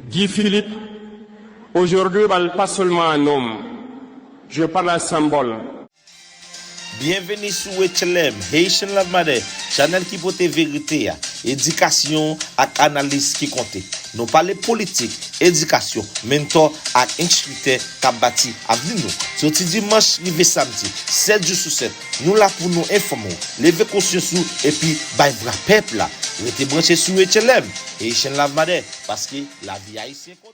Guy Philippe, aujourd'hui, pas seulement un homme, je parle un symbole. Bienvenue sur HLM, Haitian Love Matter, channel qui porte vérité, éducation et analyse qui compte. Nous parlons politique, éducation, mentor et instructeur qui bâti avenir nous. Sorti dimanche, rive samedi, 7 jours sur 7. Nous là pour nous informer, lever conscience et puis bailler vrai peuple là. Restez branchés sur HLM, Haitian Love Matter, parce que la vie haïtienne compte.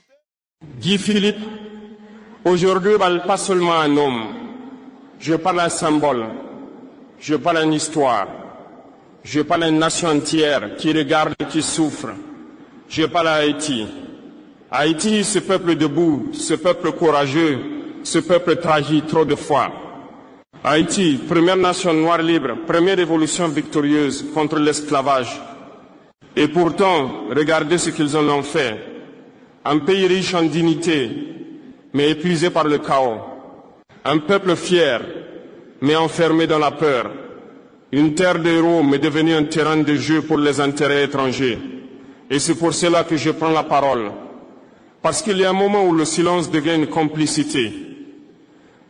Guy Philippe, aujourd'hui, pas seulement un homme, je parle un symbole, je parle une histoire, je parle une nation entière qui regarde et qui souffre. Je parle à Haïti. Haïti, ce peuple debout, ce peuple courageux, ce peuple tragique trop de fois. Haïti, première nation noire libre, première révolution victorieuse contre l'esclavage. Et pourtant, regardez ce qu'ils en ont fait. Un pays riche en dignité, mais épuisé par le chaos. Un peuple fier, mais enfermé dans la peur. Une terre d'héros, mais devenue un terrain de jeu pour les intérêts étrangers. Et c'est pour cela que je prends la parole. Parce qu'il y a un moment où le silence devient une complicité.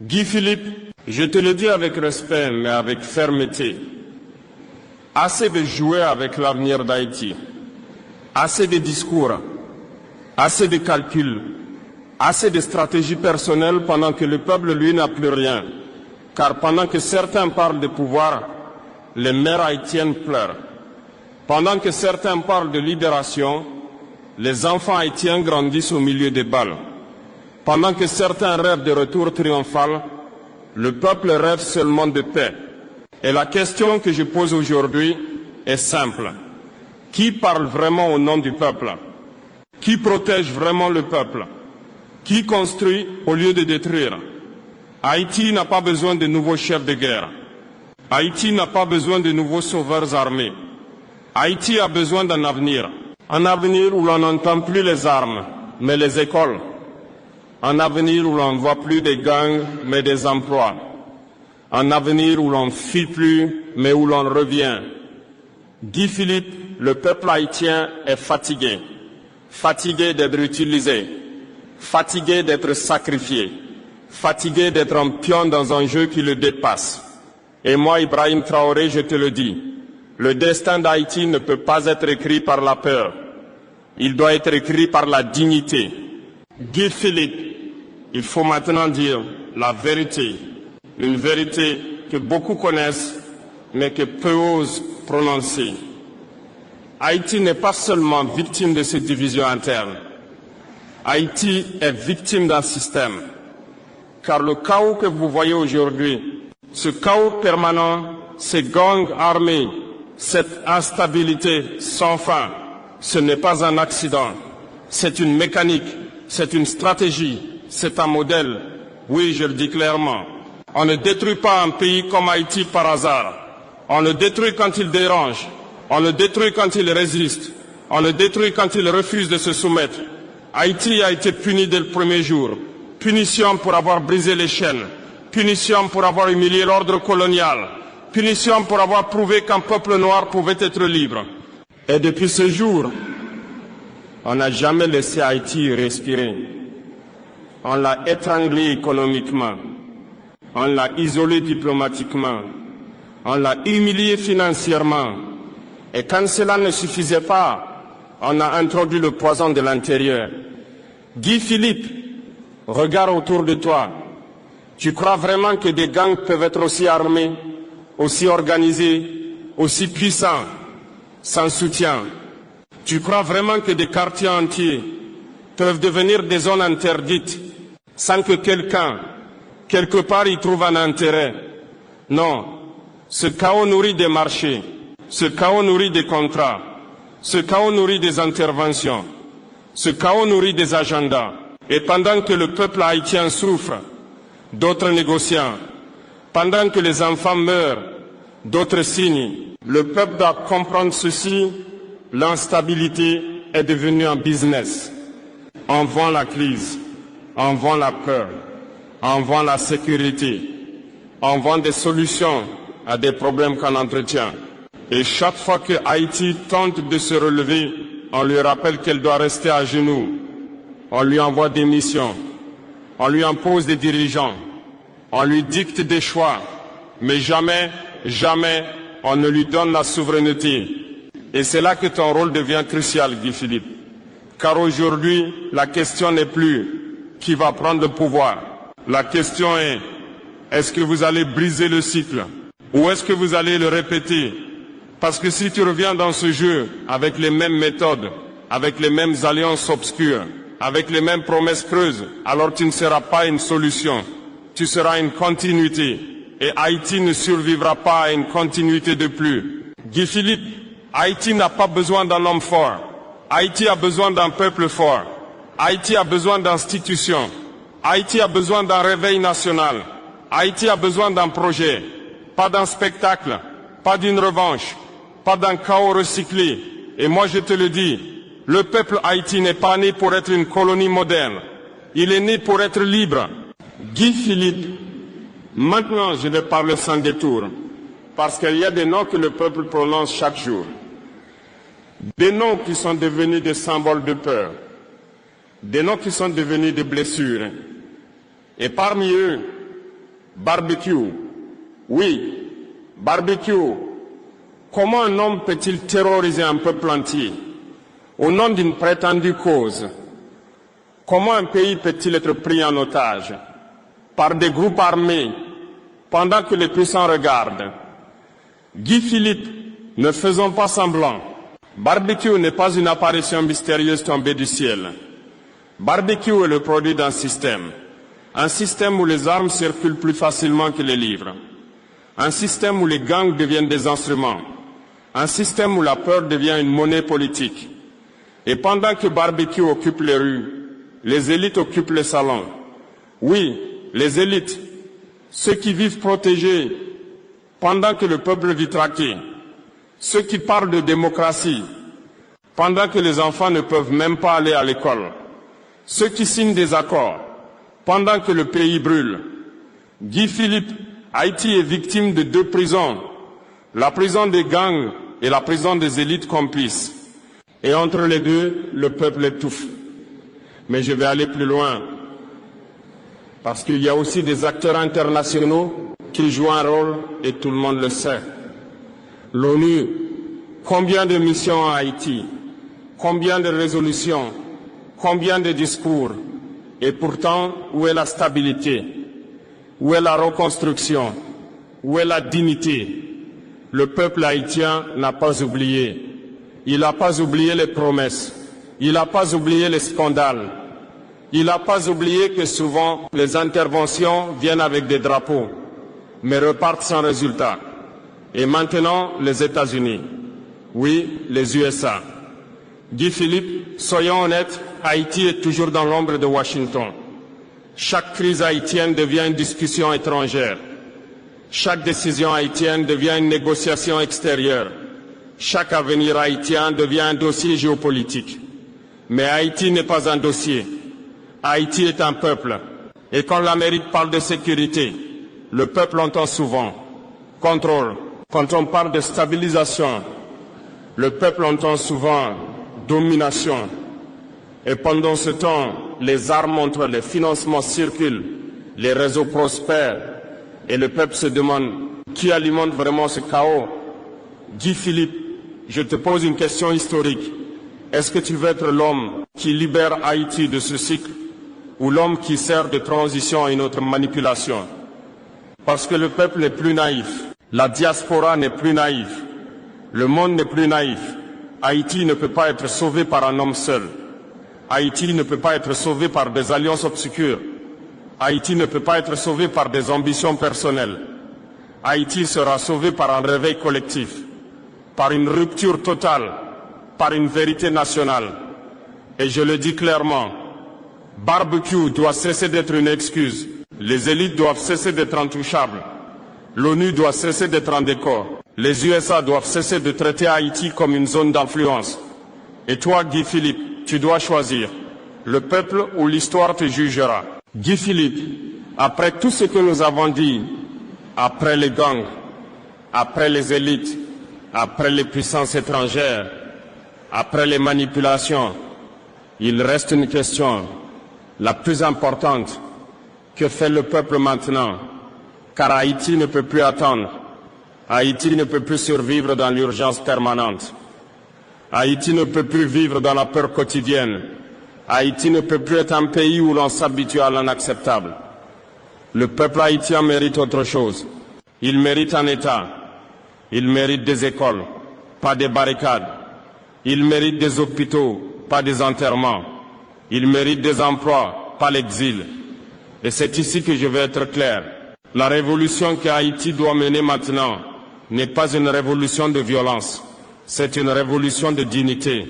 Guy Philippe, je te le dis avec respect, mais avec fermeté. Assez de jouer avec l'avenir d'Haïti. Assez de discours. Assez de calculs. Assez de stratégies personnelles pendant que le peuple, lui, n'a plus rien. Car pendant que certains parlent de pouvoir, les mères haïtiennes pleurent. Pendant que certains parlent de libération, les enfants haïtiens grandissent au milieu des balles. Pendant que certains rêvent de retour triomphal, le peuple rêve seulement de paix. Et la question que je pose aujourd'hui est simple. Qui parle vraiment au nom du peuple? Qui protège vraiment le peuple? Qui construit au lieu de détruire? Haïti n'a pas besoin de nouveaux chefs de guerre. Haïti n'a pas besoin de nouveaux sauveurs armés. Haïti a besoin d'un avenir. Un avenir où l'on n'entend plus les armes, mais les écoles. Un avenir où l'on ne voit plus des gangs, mais des emplois. Un avenir où l'on ne fuit plus, mais où l'on revient. Guy Philippe, le peuple haïtien est fatigué. Fatigué d'être utilisé. Fatigué d'être sacrifié. Fatigué d'être un pion dans un jeu qui le dépasse. Et moi, Ibrahim Traoré, je te le dis. Le destin d'Haïti ne peut pas être écrit par la peur. Il doit être écrit par la dignité. Guy Philippe, il faut maintenant dire la vérité. Une vérité que beaucoup connaissent, mais que peu osent prononcer. Haïti n'est pas seulement victime de ces divisions internes. Haïti est victime d'un système. Car le chaos que vous voyez aujourd'hui, ce chaos permanent, ces gangs armés, cette instabilité sans fin, ce n'est pas un accident, c'est une mécanique, c'est une stratégie, c'est un modèle. Oui, je le dis clairement. On ne détruit pas un pays comme Haïti par hasard. On le détruit quand il dérange. On le détruit quand il résiste. On le détruit quand il refuse de se soumettre. Haïti a été puni dès le premier jour. Punition pour avoir brisé les chaînes. Punition pour avoir humilié l'ordre colonial. Punition pour avoir prouvé qu'un peuple noir pouvait être libre. Et depuis ce jour, on n'a jamais laissé Haïti respirer. On l'a étranglé économiquement. On l'a isolé diplomatiquement. On l'a humilié financièrement. Et quand cela ne suffisait pas, on a introduit le poison de l'intérieur. Guy Philippe, regarde autour de toi. Tu crois vraiment que des gangs peuvent être aussi armés, aussi organisés, aussi puissants, sans soutien? Tu crois vraiment que des quartiers entiers peuvent devenir des zones interdites sans que quelqu'un, quelque part, y trouve un intérêt? Non. Ce chaos nourrit des marchés, ce chaos nourrit des contrats, ce chaos nourrit des interventions, ce chaos nourrit des agendas. Et pendant que le peuple haïtien souffre, d'autres négociants. Pendant que les enfants meurent, d'autres signent. Le peuple doit comprendre ceci, l'instabilité est devenue un business. On vend la crise, on vend la peur, on vend la sécurité, on vend des solutions à des problèmes qu'on entretient. Et chaque fois que Haïti tente de se relever, on lui rappelle qu'elle doit rester à genoux. on lui envoie des missions, on lui impose des dirigeants, on lui dicte des choix, mais jamais, jamais, on ne lui donne la souveraineté. Et c'est là que ton rôle devient crucial, Guy Philippe. Car aujourd'hui, la question n'est plus qui va prendre le pouvoir. La question est-ce que vous allez briser le cycle ou est-ce que vous allez le répéter? Parce que si tu reviens dans ce jeu avec les mêmes méthodes, avec les mêmes alliances obscures, avec les mêmes promesses creuses, alors tu ne seras pas une solution, tu seras une continuité. Et Haïti ne survivra pas à une continuité de plus. Guy Philippe, Haïti n'a pas besoin d'un homme fort. Haïti a besoin d'un peuple fort. Haïti a besoin d'institutions. Haïti a besoin d'un réveil national. Haïti a besoin d'un projet, pas d'un spectacle, pas d'une revanche, pas d'un chaos recyclé. Et moi je te le dis, le peuple haïtien n'est pas né pour être une colonie moderne. Il est né pour être libre. Guy Philippe, maintenant je vais parler sans détour, parce qu'il y a des noms que le peuple prononce chaque jour. Des noms qui sont devenus des symboles de peur, des noms qui sont devenus des blessures. Et parmi eux, barbecue. Oui, barbecue. Comment un homme peut-il terroriser un peuple entier au nom d'une prétendue cause? Comment un pays peut-il être pris en otage par des groupes armés pendant que les puissants regardent? Guy Philippe, ne faisons pas semblant. Barbecue n'est pas une apparition mystérieuse tombée du ciel. Barbecue est le produit d'un système. Un système où les armes circulent plus facilement que les livres. Un système où les gangs deviennent des instruments. Un système où la peur devient une monnaie politique. Et pendant que barbecue occupe les rues, les élites occupent les salons. Oui, les élites, ceux qui vivent protégés pendant que le peuple vit traqué. Ceux qui parlent de démocratie pendant que les enfants ne peuvent même pas aller à l'école. Ceux qui signent des accords pendant que le pays brûle. Guy Philippe, Haïti est victime de deux prisons, la prison des gangs et la prison des élites complices. Et entre les deux, le peuple étouffe. Mais je vais aller plus loin, parce qu'il y a aussi des acteurs internationaux qui jouent un rôle et tout le monde le sait. L'ONU, combien de missions en Haïti, combien de résolutions, combien de discours, et pourtant, où est la stabilité? Où est la reconstruction? Où est la dignité? Le peuple haïtien n'a pas oublié. Il n'a pas oublié les promesses. Il n'a pas oublié les scandales. Il n'a pas oublié que souvent les interventions viennent avec des drapeaux, mais repartent sans résultat. Et maintenant, les États-Unis. Oui, les USA. Guy Philippe, soyons honnêtes, Haïti est toujours dans l'ombre de Washington. Chaque crise haïtienne devient une discussion étrangère. Chaque décision haïtienne devient une négociation extérieure. Chaque avenir haïtien devient un dossier géopolitique. Mais Haïti n'est pas un dossier. Haïti est un peuple. Et quand l'Amérique parle de sécurité, le peuple entend souvent contrôle. Quand on parle de stabilisation, le peuple entend souvent domination. Et pendant ce temps, les armes entre les financements circulent, les réseaux prospèrent, et le peuple se demande qui alimente vraiment ce chaos. Guy Philippe, je te pose une question historique. Est-ce que tu veux être l'homme qui libère Haïti de ce cycle ou l'homme qui sert de transition à une autre manipulation? Parce que le peuple n'est plus naïf, la diaspora n'est plus naïve, le monde n'est plus naïf. Haïti ne peut pas être sauvé par un homme seul. Haïti ne peut pas être sauvé par des alliances obscures. Haïti ne peut pas être sauvé par des ambitions personnelles. Haïti sera sauvé par un réveil collectif, par une rupture totale, par une vérité nationale. Et je le dis clairement, barbecue doit cesser d'être une excuse. Les élites doivent cesser d'être intouchables. L'ONU doit cesser d'être en décor. Les USA doivent cesser de traiter Haïti comme une zone d'influence. Et toi, Guy Philippe, tu dois choisir le peuple ou l'histoire te jugera. Guy Philippe, après tout ce que nous avons dit, après les gangs, après les élites, après les puissances étrangères, après les manipulations, Il reste une question, la plus importante. Que fait le peuple maintenant? Car Haïti ne peut plus attendre. Haïti ne peut plus survivre dans l'urgence permanente. Haïti ne peut plus vivre dans la peur quotidienne. Haïti ne peut plus être un pays où l'on s'habitue à l'inacceptable. Le peuple haïtien mérite autre chose. Il mérite un État. Il mérite des écoles, pas des barricades. Il mérite des hôpitaux, pas des enterrements. Il mérite des emplois, pas l'exil. Et c'est ici que je vais être clair. La révolution que Haïti doit mener maintenant n'est pas une révolution de violence. C'est une révolution de dignité,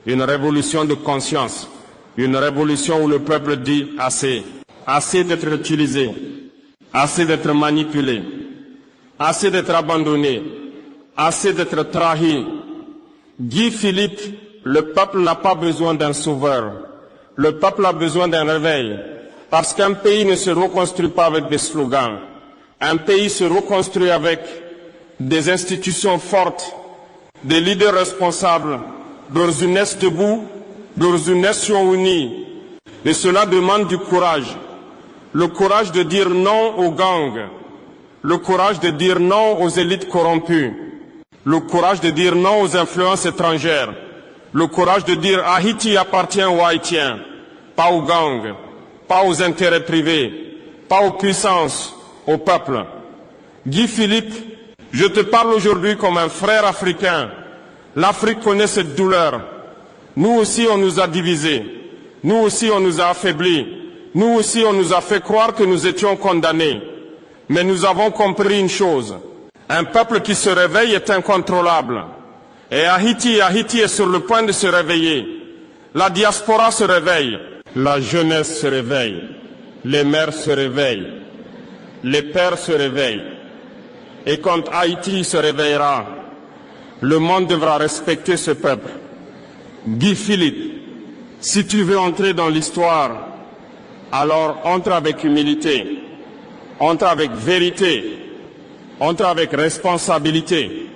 une révolution de conscience, une révolution où le peuple dit assez. Assez d'être utilisé, assez d'être manipulé, assez d'être abandonné, assez d'être trahi. Guy Philippe, le peuple n'a pas besoin d'un sauveur. Le peuple a besoin d'un réveil. Parce qu'un pays ne se reconstruit pas avec des slogans. Un pays se reconstruit avec des institutions fortes, des leaders responsables, dans une est debout, dans une nation unie. Et cela demande du courage. Le courage de dire non aux gangs. Le courage de dire non aux élites corrompues. Le courage de dire non aux influences étrangères. Le courage de dire Haïti appartient aux Haïtiens, pas aux gangs, pas aux intérêts privés, pas aux puissances, au peuple. Guy Philippe, je te parle aujourd'hui comme un frère africain. L'Afrique connaît cette douleur. Nous aussi, on nous a divisés. Nous aussi, on nous a affaiblis. Nous aussi, on nous a fait croire que nous étions condamnés. Mais nous avons compris une chose. Un peuple qui se réveille est incontrôlable. Et Haïti est sur le point de se réveiller. La diaspora se réveille. La jeunesse se réveille. Les mères se réveillent. Les pères se réveillent. Et quand Haïti se réveillera, le monde devra respecter ce peuple. Guy Philippe, si tu veux entrer dans l'histoire, alors entre avec humilité, entre avec vérité, entre avec responsabilité,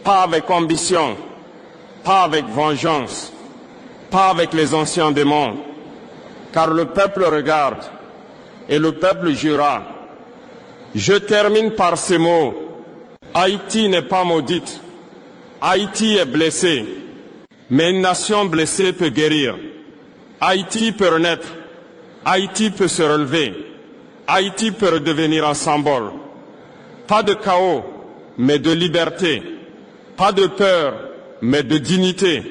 pas avec ambition, pas avec vengeance, pas avec les anciens démons, car le peuple regarde et le peuple jura. Je termine par ces mots. Haïti n'est pas maudite. Haïti est blessée. Mais une nation blessée peut guérir. Haïti peut renaître. Haïti peut se relever. Haïti peut redevenir un symbole. Pas de chaos, mais de liberté. Pas de peur, mais de dignité.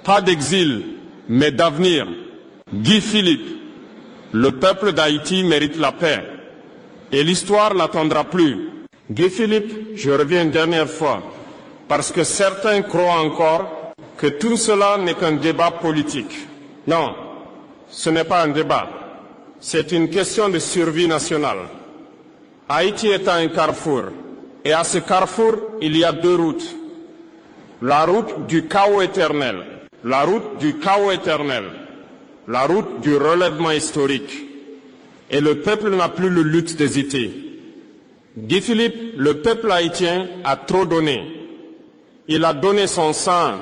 Pas d'exil, mais d'avenir. Guy Philippe, le peuple d'Haïti mérite la paix. Et l'histoire n'attendra plus. Guy Philippe, je reviens une dernière fois, parce que certains croient encore que tout cela n'est qu'un débat politique. Non, ce n'est pas un débat. C'est une question de survie nationale. Haïti est à un carrefour. Et à ce carrefour, il y a deux routes. La route du chaos éternel. La route du chaos éternel. La route du relèvement historique. Et le peuple n'a plus le luxe d'hésiter. Guy Philippe, le peuple haïtien a trop donné. Il a donné son sang,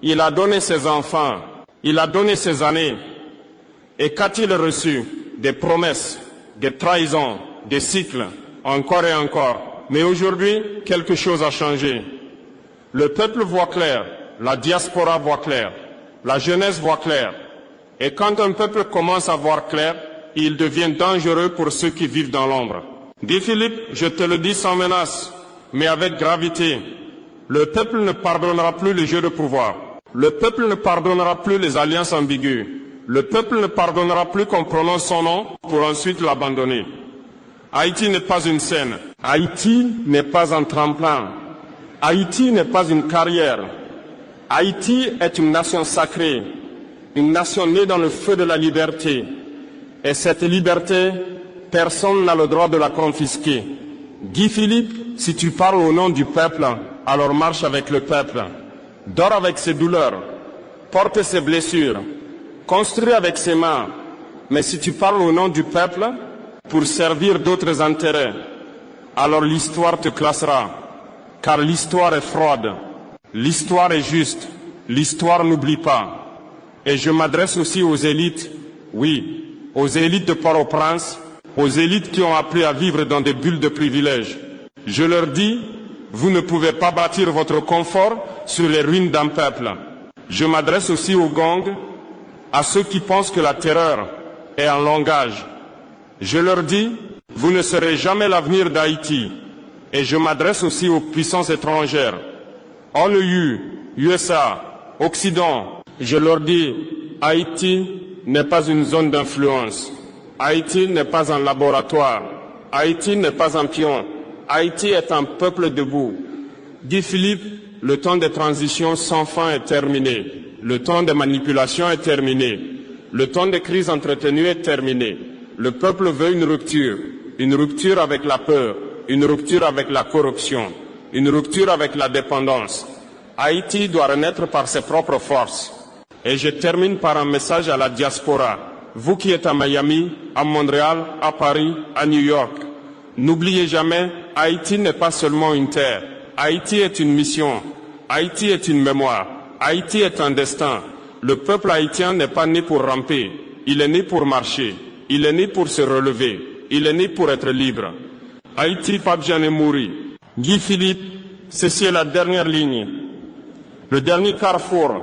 il a donné ses enfants, il a donné ses années. Et qu'a-t-il reçu? Des promesses, des trahisons, des cycles, encore et encore. Mais aujourd'hui, quelque chose a changé. Le peuple voit clair, la diaspora voit clair, la jeunesse voit clair. Et quand un peuple commence à voir clair, il devient dangereux pour ceux qui vivent dans l'ombre. Guy Philippe, je te le dis sans menace, mais avec gravité. Le peuple ne pardonnera plus les jeux de pouvoir. Le peuple ne pardonnera plus les alliances ambiguës. Le peuple ne pardonnera plus qu'on prononce son nom pour ensuite l'abandonner. Haïti n'est pas une scène. Haïti n'est pas un tremplin. Haïti n'est pas une carrière. Haïti est une nation sacrée, une nation née dans le feu de la liberté. Et cette liberté, personne n'a le droit de la confisquer. Guy Philippe, si tu parles au nom du peuple, alors marche avec le peuple. Dors avec ses douleurs, porte ses blessures, construis avec ses mains. Mais si tu parles au nom du peuple, pour servir d'autres intérêts, alors l'histoire te classera. Car l'histoire est froide, l'histoire est juste, l'histoire n'oublie pas. Et je m'adresse aussi aux élites, oui, aux élites de Port-au-Prince, aux élites qui ont appris à vivre dans des bulles de privilèges. Je leur dis, vous ne pouvez pas bâtir votre confort sur les ruines d'un peuple. Je m'adresse aussi aux gangs, à ceux qui pensent que la terreur est un langage. Je leur dis, vous ne serez jamais l'avenir d'Haïti. Et je m'adresse aussi aux puissances étrangères, ONU, USA, Occident. Je leur dis, Haïti n'est pas une zone d'influence. Haïti n'est pas un laboratoire. Haïti n'est pas un pion. Haïti est un peuple debout. Guy Philippe, le temps des transitions sans fin est terminé. Le temps des manipulations est terminé. Le temps des crises entretenues est terminé. Le peuple veut une rupture avec la peur, une rupture avec la corruption, une rupture avec la dépendance. Haïti doit renaître par ses propres forces. Et je termine par un message à la diaspora. Vous qui êtes à Miami, à Montréal, à Paris, à New York, n'oubliez jamais, Haïti n'est pas seulement une terre. Haïti est une mission. Haïti est une mémoire. Haïti est un destin. Le peuple haïtien n'est pas né pour ramper. Il est né pour marcher. Il est né pour se relever. Il est né pour être libre. Haïti, Pape Jeanne Mouri. Guy Philippe, ceci est la dernière ligne. Le dernier carrefour.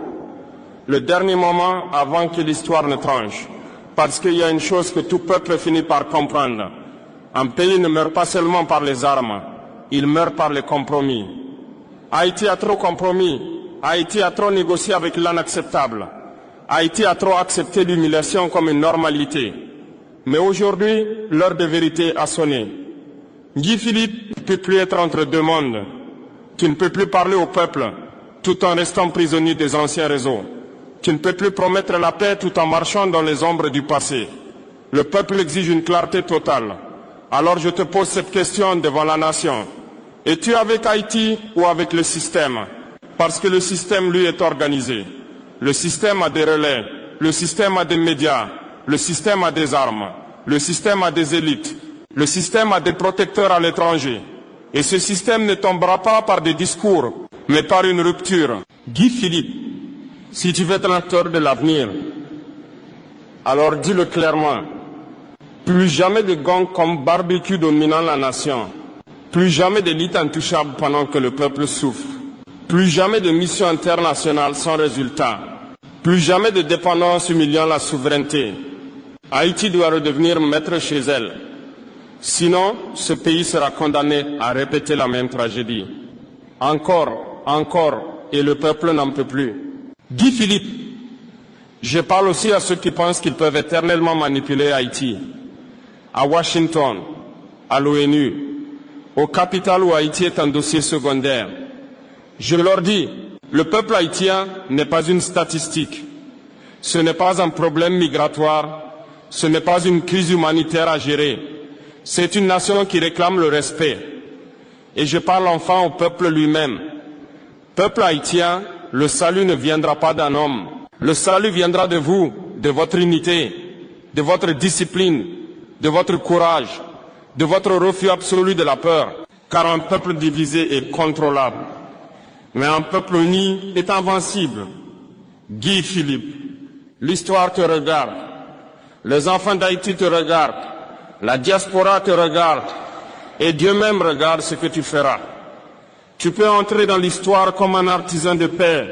Le dernier moment avant que l'histoire ne tranche. Parce qu'il y a une chose que tout peuple finit par comprendre. Un pays ne meurt pas seulement par les armes. Il meurt par les compromis. Haïti a trop compromis. Haïti a trop négocié avec l'inacceptable. Haïti a trop accepté l'humiliation comme une normalité. Mais aujourd'hui, l'heure de vérité a sonné. Guy Philippe ne peut plus être entre deux mondes. Tu ne peux plus parler au peuple tout en restant prisonnier des anciens réseaux. Tu ne peux plus promettre la paix tout en marchant dans les ombres du passé. Le peuple exige une clarté totale. Alors je te pose cette question devant la nation. Es-tu avec Haïti ou avec le système? Parce que le système, lui, est organisé. Le système a des relais. Le système a des médias. Le système a des armes. Le système a des élites. Le système a des protecteurs à l'étranger. Et ce système ne tombera pas par des discours, mais par une rupture. Guy Philippe, si tu veux être l'acteur de l'avenir, alors dis-le clairement. Plus jamais de gangs comme barbecue dominant la nation. Plus jamais d'élite intouchable pendant que le peuple souffre. Plus jamais de mission internationale sans résultat. Plus jamais de dépendance humiliant la souveraineté. Haïti doit redevenir maître chez elle. Sinon, ce pays sera condamné à répéter la même tragédie. Encore, et le peuple n'en peut plus. Guy Philippe, je parle aussi à ceux qui pensent qu'ils peuvent éternellement manipuler Haïti. À Washington, à l'ONU, au capital où Haïti est un dossier secondaire. Je leur dis, le peuple haïtien n'est pas une statistique. Ce n'est pas un problème migratoire. Ce n'est pas une crise humanitaire à gérer. C'est une nation qui réclame le respect. Et je parle enfin au peuple lui-même. Peuple haïtien, le salut ne viendra pas d'un homme. Le salut viendra de vous, de votre unité, de votre discipline, de votre courage, de votre refus absolu de la peur. Car un peuple divisé est contrôlable. Mais un peuple uni est invincible. Guy Philippe, l'histoire te regarde. Les enfants d'Haïti te regardent. La diaspora te regarde. Et Dieu même regarde ce que tu feras. Tu peux entrer dans l'histoire comme un artisan de paix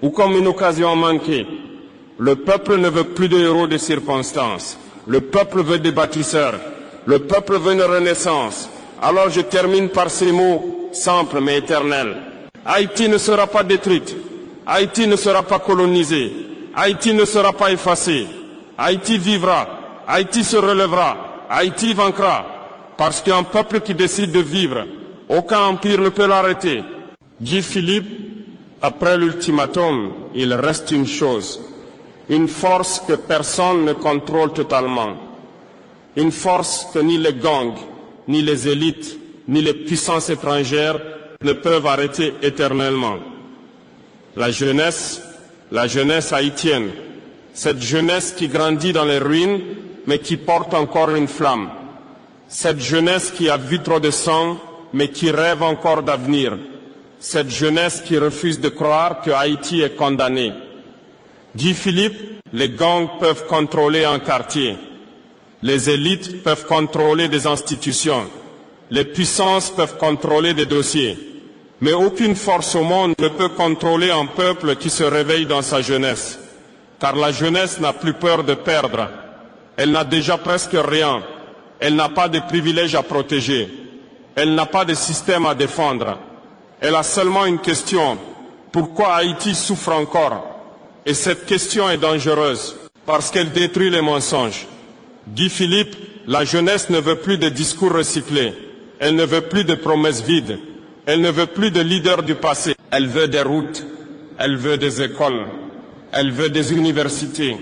ou comme une occasion manquée. Le peuple ne veut plus de héros de circonstances. Le peuple veut des bâtisseurs. Le peuple veut une renaissance. Alors je termine par ces mots simples mais éternels. Haïti ne sera pas détruite. Haïti ne sera pas colonisée. Haïti ne sera pas effacée. Haïti vivra. Haïti se relèvera. Haïti vaincra. Parce qu'un peuple qui décide de vivre, aucun empire ne peut l'arrêter. Guy Philippe, après l'ultimatum, il reste une chose. Une force que personne ne contrôle totalement. Une force que ni les gangs, ni les élites, ni les puissances étrangères ne peuvent arrêter éternellement. La jeunesse haïtienne, cette jeunesse qui grandit dans les ruines, mais qui porte encore une flamme. Cette jeunesse qui a vu trop de sang, mais qui rêve encore d'avenir. Cette jeunesse qui refuse de croire que Haïti est condamné. Guy Philippe, les gangs peuvent contrôler un quartier. Les élites peuvent contrôler des institutions. Les puissances peuvent contrôler des dossiers. Mais aucune force au monde ne peut contrôler un peuple qui se réveille dans sa jeunesse. Car la jeunesse n'a plus peur de perdre. Elle n'a déjà presque rien. Elle n'a pas de privilèges à protéger. Elle n'a pas de système à défendre. Elle a seulement une question. Pourquoi Haïti souffre encore? Et cette question est dangereuse parce qu'elle détruit les mensonges. Guy Philippe, la jeunesse ne veut plus de discours recyclés. Elle ne veut plus de promesses vides. Elle ne veut plus de leaders du passé. Elle veut des routes. Elle veut des écoles. Elle veut des universités.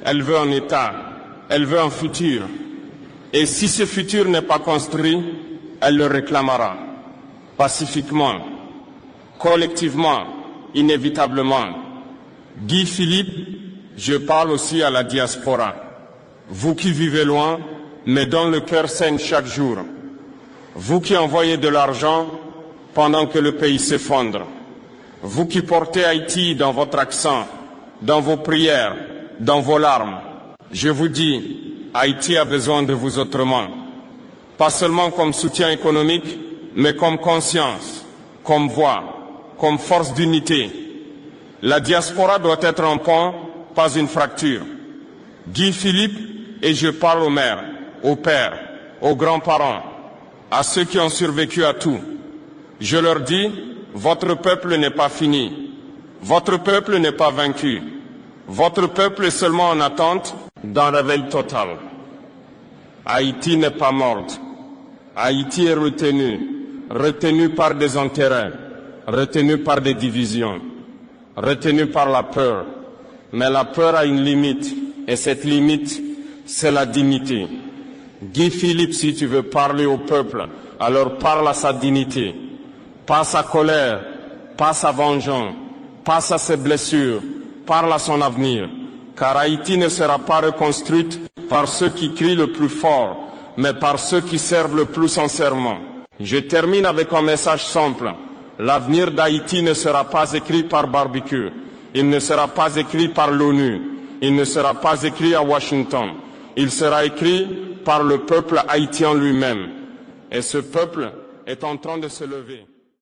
Elle veut un État. Elle veut un futur. Et si ce futur n'est pas construit, elle le réclamera. Pacifiquement, collectivement, inévitablement. Guy Philippe, je parle aussi à la diaspora. Vous qui vivez loin, mais dont le cœur saigne chaque jour. Vous qui envoyez de l'argent pendant que le pays s'effondre. Vous qui portez Haïti dans votre accent, dans vos prières, dans vos larmes. Je vous dis, Haïti a besoin de vous autrement. Pas seulement comme soutien économique, mais comme conscience, comme voix, comme force d'unité. La diaspora doit être un pont, pas une fracture. Guy Philippe, et je parle aux mères, aux pères, aux grands-parents, à ceux qui ont survécu à tout. Je leur dis, votre peuple n'est pas fini. Votre peuple n'est pas vaincu. Votre peuple est seulement en attente d'un réveil total. Haïti n'est pas morte. Haïti est retenue par des intérêts, retenue par des divisions, retenue par la peur. Mais la peur a une limite, et cette limite, c'est la dignité. Guy Philippe, si tu veux parler au peuple, alors parle à sa dignité. Pas sa colère, pas sa vengeance, pas à ses blessures, parle à son avenir. Car Haïti ne sera pas reconstruite par ceux qui crient le plus fort, mais par ceux qui servent le plus sincèrement. Je termine avec un message simple. L'avenir d'Haïti ne sera pas écrit par barbecue. Il ne sera pas écrit par l'ONU. Il ne sera pas écrit à Washington. Il sera écrit par le peuple haïtien lui-même. Et ce peuple est en train de se lever.